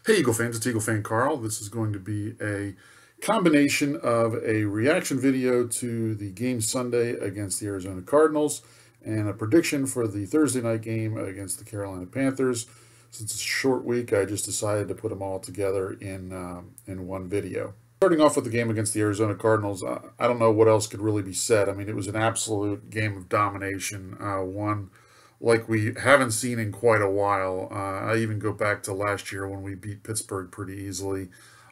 Hey Eagle fans, it's EaglefanKarl. This is going to be a combination of a reaction video to the game Sunday against the Arizona Cardinals and a prediction for the Thursday night game against the Carolina Panthers. Since it's a short week, I just decided to put them all together in one video. Starting off with the game against the Arizona Cardinals, I don't know what else could really be said. I mean, it was an absolute game of domination, one like we haven't seen in quite a while. I even go back to last year when we beat Pittsburgh pretty easily.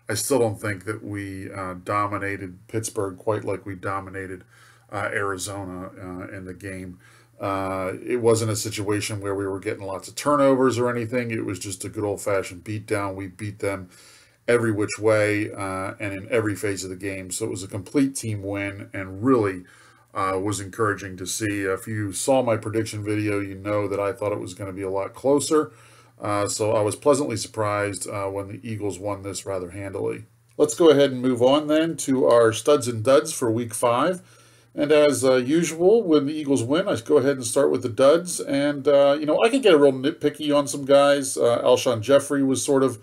I still don't think that we dominated Pittsburgh quite like we dominated Arizona in the game. It wasn't a situation where we were getting lots of turnovers or anything. It was just a good old-fashioned beatdown. We beat them every which way and in every phase of the game. So it was a complete team win and really was encouraging to see. If you saw my prediction video, you know that I thought it was going to be a lot closer. So I was pleasantly surprised when the Eagles won this rather handily. Let's go ahead and move on then to our studs and duds for Week 5. And as usual, when the Eagles win, I go ahead and start with the duds. And, I can get a real nitpicky on some guys. Alshon Jeffrey was sort of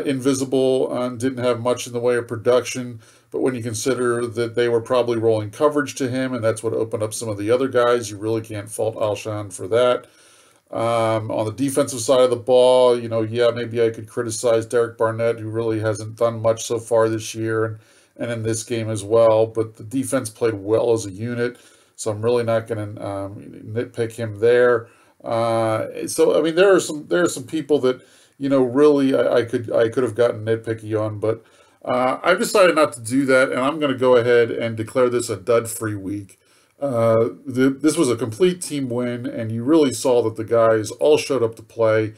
invisible and didn't have much in the way of production. But when you consider that they were probably rolling coverage to him, and that's what opened up some of the other guys, you really can't fault Alshon for that. On the defensive side of the ball, yeah, maybe I could criticize Derek Barnett, who really hasn't done much so far this year and in this game as well. But the defense played well as a unit, so I'm really not going to nitpick him there. So I mean, there are some people that really I could have gotten nitpicky on, but I've decided not to do that, and I'm going to go ahead and declare this a dud-free week. This was a complete team win, and you really saw that the guys all showed up to play.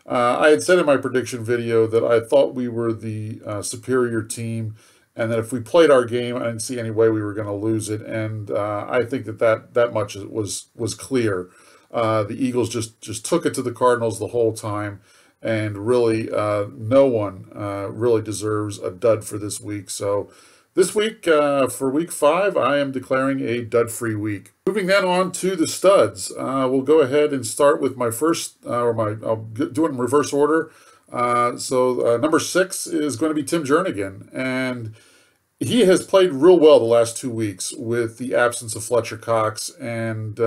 I had said in my prediction video that I thought we were the superior team, and that if we played our game, I didn't see any way we were going to lose it. And I think that much was clear. The Eagles just took it to the Cardinals the whole time. And really, no one really deserves a dud for this week. So this week, for Week 5, I am declaring a dud-free week. Moving then on to the studs. We'll go ahead and start with my first, I'll do it in reverse order. So number 6 is going to be Tim Jernigan. And he has played real well the last 2 weeks with the absence of Fletcher Cox. And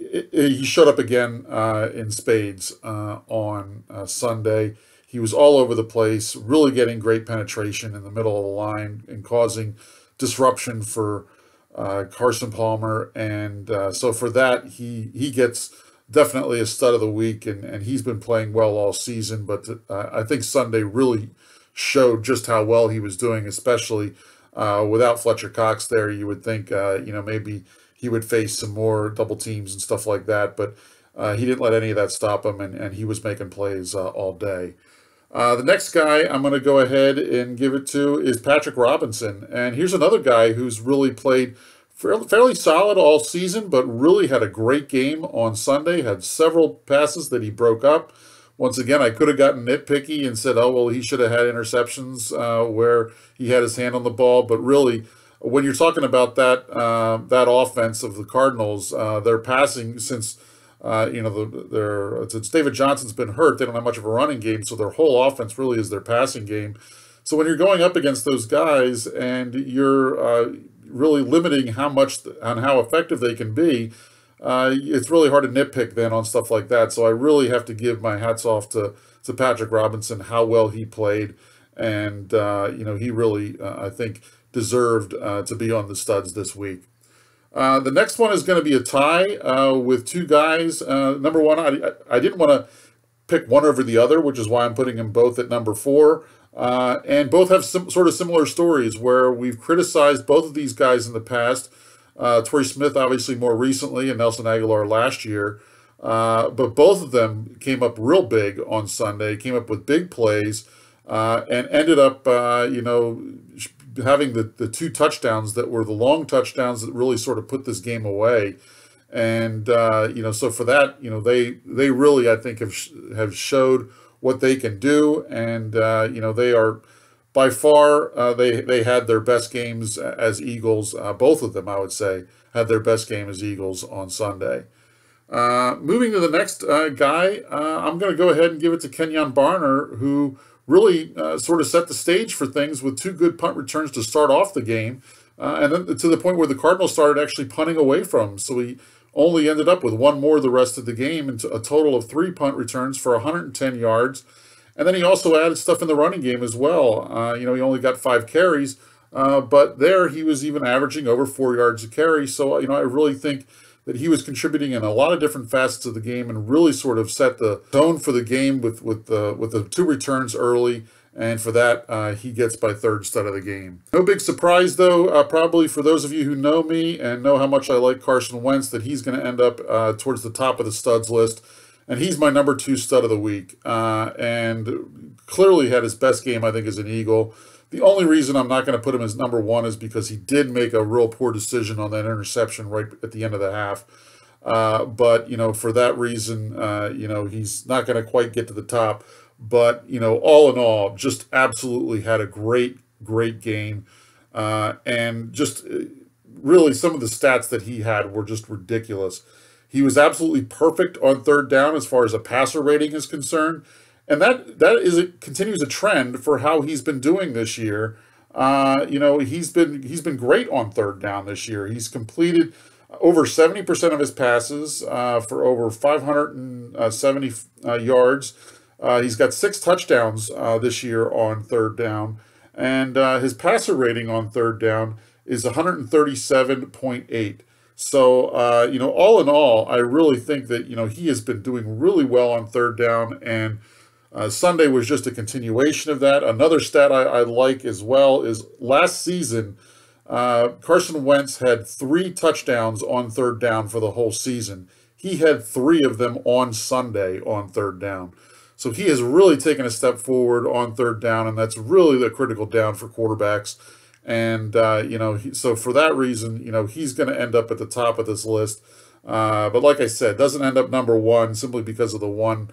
he showed up again in spades on Sunday. He was all over the place, really getting great penetration in the middle of the line and causing disruption for Carson Palmer. And so for that, he gets definitely a stud of the week, and he's been playing well all season. But I think Sunday really showed just how well he was doing, especially without Fletcher Cox there. You would think, maybe he would face some more double teams and stuff like that, but he didn't let any of that stop him, and he was making plays all day. The next guy I'm going to go ahead and give it to is Patrick Robinson, and here's another guy who's really played fairly solid all season, but really had a great game on Sunday, had several passes that he broke up. Once again, I could have gotten nitpicky and said, oh, well, he should have had interceptions where he had his hand on the ball, but really, when you're talking about that offense of the Cardinals, their passing since since David Johnson's been hurt, they don't have much of a running game, so their whole offense really is their passing game. So when you're going up against those guys and you're really limiting how effective they can be, it's really hard to nitpick then on stuff like that. So I really have to give my hats off to Patrick Robinson, how well he played, and he really I think deserved to be on the studs this week. The next one is going to be a tie with two guys. Number one, I didn't want to pick one over the other, which is why I'm putting them both at number 4. And both have some sort of similar stories where we've criticized both of these guys in the past. Torrey Smith, obviously, more recently, and Nelson Aguilar last year. But both of them came up real big on Sunday, came up with big plays, and ended up, having the 2 touchdowns that were the long touchdowns that really sort of put this game away. And, so for that, they really, I think, have showed what they can do. And, they are by far, they had their best games as Eagles. Both of them, I would say, had their best game as Eagles on Sunday. Moving to the next guy, I'm going to go ahead and give it to Kenjon Barner, who really sort of set the stage for things with 2 good punt returns to start off the game. And then to the point where the Cardinals started actually punting away from him. So he only ended up with 1 more the rest of the game, and a total of 3 punt returns for 110 yards. And then he also added stuff in the running game as well. He only got 5 carries, but there he was even averaging over 4 yards a carry. So, I really think that he was contributing in a lot of different facets of the game and really sort of set the tone for the game with the 2 returns early. And for that, he gets by 3rd stud of the game. No big surprise, though, probably for those of you who know me and know how much I like Carson Wentz, that he's going to end up towards the top of the studs list. And he's my number 2 stud of the week. And clearly had his best game, I think, as an Eagle. The only reason I'm not going to put him as number 1 is because he did make a real poor decision on that interception right at the end of the half. But, for that reason, he's not going to quite get to the top. But, all in all, just absolutely had a great game. And just really some of the stats that he had were just ridiculous. He was absolutely perfect on 3rd down as far as a passer rating is concerned. And that continues a trend for how he's been doing this year. He's been great on 3rd down this year. He's completed over 70% of his passes for over 570 yards. He's got 6 touchdowns this year on 3rd down. And his passer rating on 3rd down is 137.8. So, all in all, I really think that, he has been doing really well on 3rd down. And Sunday was just a continuation of that. Another stat I like as well is last season, Carson Wentz had 3 touchdowns on 3rd down for the whole season. He had 3 of them on Sunday on 3rd down. So he has really taken a step forward on 3rd down, and that's really the critical down for quarterbacks. And, so for that reason, he's going to end up at the top of this list. But like I said, doesn't end up number 1 simply because of the 1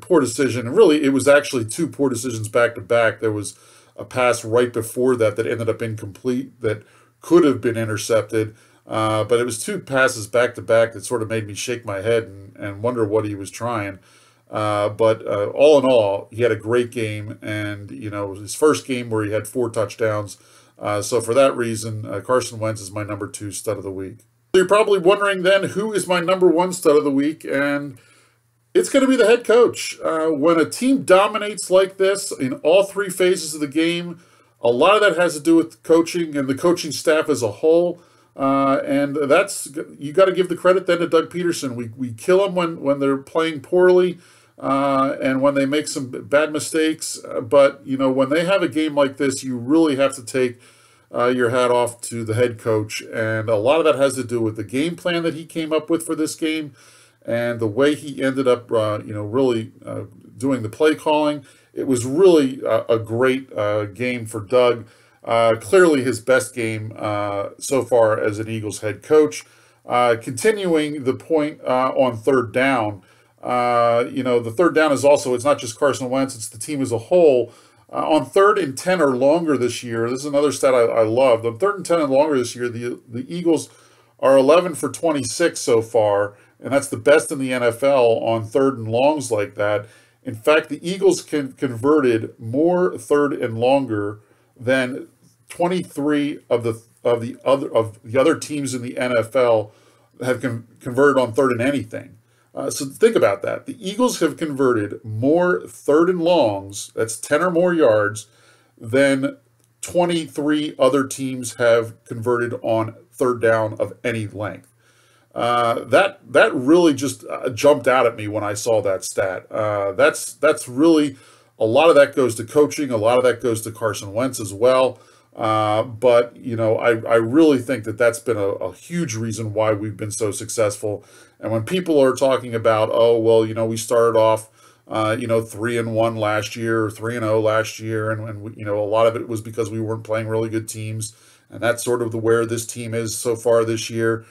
poor decision. And really, it was actually 2 poor decisions back to back. There was a pass right before that ended up incomplete that could have been intercepted. But it was 2 passes back to back that sort of made me shake my head and wonder what he was trying. But all in all, he had a great game, and it was his first game where he had 4 touchdowns. So for that reason, Carson Wentz is my number 2 stud of the week. So you're probably wondering then, who is my number 1 stud of the week? And it's going to be the head coach. When a team dominates like this in all 3 phases of the game, a lot of that has to do with coaching and the coaching staff as a whole. And you got to give the credit then to Doug Pederson. We kill them when they're playing poorly. And when they make some bad mistakes, but when they have a game like this, you really have to take your hat off to the head coach, and a lot of that has to do with the game plan that he came up with for this game, and the way he ended up, really doing the play calling. It was really a great game for Doug. Clearly his best game so far as an Eagles head coach. Continuing the point on 3rd down. The 3rd down is also, it's not just Carson Wentz, it's the team as a whole. On 3rd and 10 or longer this year, this is another stat I loved. On 3rd and 10 and longer this year, the Eagles are 11 for 26 so far, and that's the best in the NFL on 3rd and longs like that. In fact, the Eagles converted more 3rd and longer than 23 of the other teams in the NFL have converted on 3rd and anything. So think about that. The Eagles have converted more 3rd and longs, that's 10 or more yards, than 23 other teams have converted on 3rd down of any length. That really just jumped out at me when I saw that stat. That's really, a lot of that goes to coaching, a lot of that goes to Carson Wentz as well. But I really think that's been a huge reason why we've been so successful. And when people are talking about, oh, well, we started off, 3-1 last year, or 3-0 last year, and a lot of it was because we weren't playing really good teams, and that's sort of where this team is so far this year.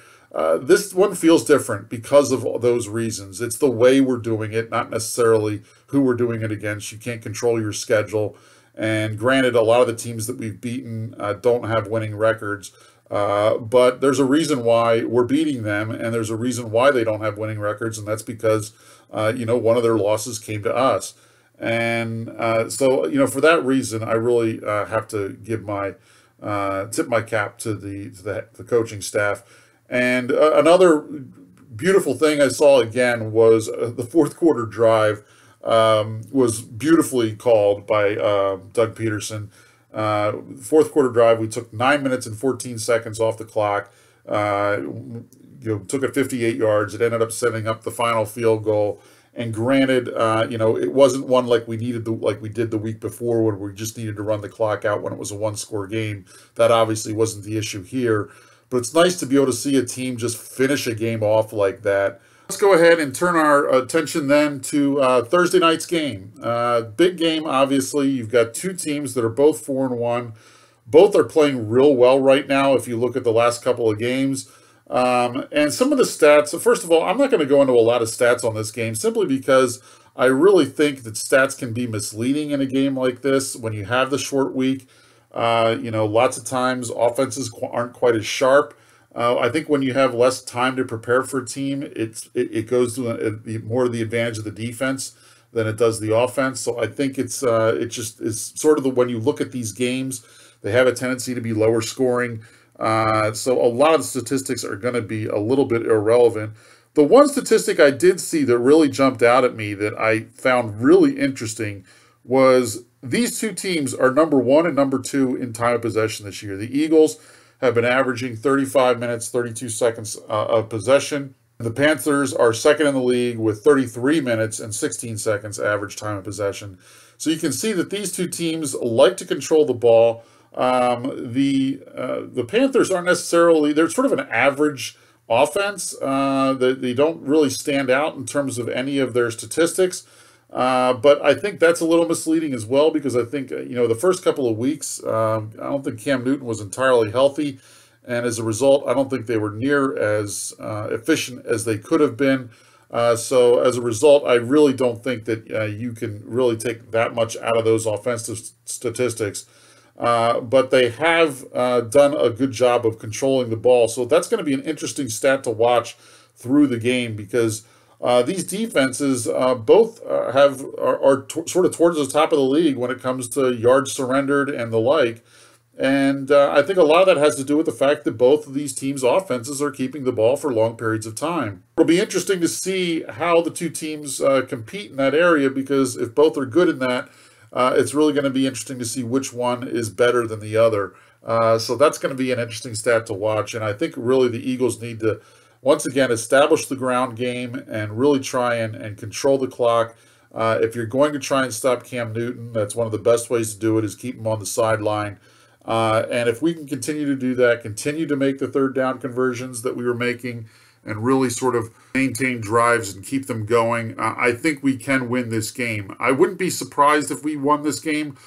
This one feels different because of all those reasons. It's the way we're doing it, not necessarily who we're doing it against. You can't control your schedule. And granted, a lot of the teams that we've beaten don't have winning records, but there's a reason why we're beating them, and there's a reason why they don't have winning records, and that's because, one of their losses came to us. And so, you know, for that reason, I really have to give my tip my cap to the coaching staff. And another beautiful thing I saw again was the fourth quarter drive was beautifully called by Doug Pederson. Fourth quarter drive, we took 9 minutes and 14 seconds off the clock. Took it 58 yards. It ended up setting up the final field goal. And granted, it wasn't one like we did the week before when we just needed to run the clock out when it was a one-score game. That obviously wasn't the issue here. But it's nice to be able to see a team just finish a game off like that. Let's go ahead and turn our attention then to Thursday night's game. Big game, obviously. You've got two teams that are both 4-1. Both are playing real well right now if you look at the last couple of games. And some of the stats, first of all, I'm not going to go into a lot of stats on this game simply because I really think that stats can be misleading in a game like this when you have the short week. Lots of times offenses aren't quite as sharp. I think when you have less time to prepare for a team, it goes to more of the advantage of the defense than it does the offense. So I think it just is sort of when you look at these games, they have a tendency to be lower scoring. So a lot of the statistics are going to be a little bit irrelevant. The one statistic I did see that really jumped out at me that I found really interesting was these two teams are number 1 and number 2 in time of possession this year. The Eagles have been averaging 35 minutes, 32 seconds of possession. The Panthers are second in the league with 33 minutes and 16 seconds average time of possession. So you can see that these two teams like to control the ball. The Panthers aren't necessarily, they're sort of an average offense. They don't really stand out in terms of any of their statistics. But I think that's a little misleading as well because I think, the first couple of weeks, I don't think Cam Newton was entirely healthy. And as a result, I don't think they were near as efficient as they could have been. So as a result, I really don't think that you can really take that much out of those offensive statistics. But they have done a good job of controlling the ball. So that's going to be an interesting stat to watch through the game because these defenses both are sort of towards the top of the league when it comes to yards surrendered and the like. And I think a lot of that has to do with the fact that both of these teams' offenses are keeping the ball for long periods of time. It'll be interesting to see how the two teams compete in that area because if both are good in that, it's really going to be interesting to see which one is better than the other. So that's going to be an interesting stat to watch. And I think really the Eagles need to, once again, establish the ground game and really try and control the clock. If you're going to try and stop Cam Newton, that's one of the best ways to do it is keep him on the sideline. And if we can continue to do that, continue to make the third down conversions that we were making and really sort of maintain drives and keep them going, I think we can win this game. I wouldn't be surprised if we won this game,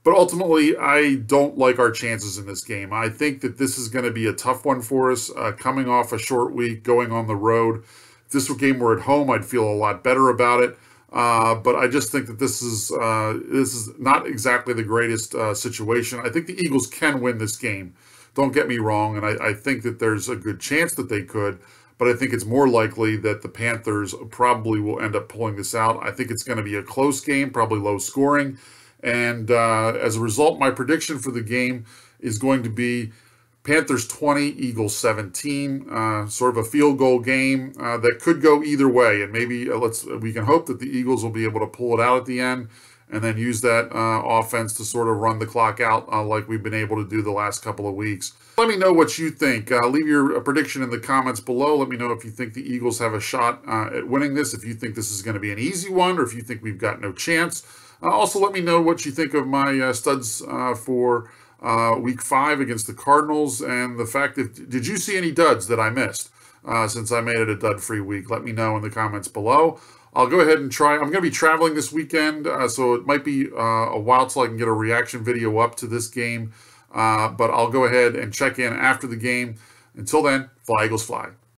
but ultimately I don't like our chances in this game. I think that this is going to be a tough one for us, coming off a short week, going on the road. If this game were at home, I'd feel a lot better about it. But I just think that this is not exactly the greatest situation. I think the Eagles can win this game. Don't get me wrong, and I think that there's a good chance that they could, but I think it's more likely that the Panthers probably will end up pulling this out. I think it's going to be a close game, probably low scoring, and as a result, my prediction for the game is going to be Panthers 20, Eagles 17, sort of a field goal game that could go either way. And maybe we can hope that the Eagles will be able to pull it out at the end and then use that offense to sort of run the clock out like we've been able to do the last couple of weeks. Let me know what you think. Leave your prediction in the comments below. Let me know if you think the Eagles have a shot at winning this, if you think this is going to be an easy one, or if you think we've got no chance. Also, let me know what you think of my studs for Week 5 against the Cardinals, and the fact that, did you see any duds that I missed since I made it a dud-free week? Let me know in the comments below. I'll go ahead and try. I'm going to be traveling this weekend, so it might be a while till I can get a reaction video up to this game, but I'll go ahead and check in after the game. Until then, fly Eagles fly.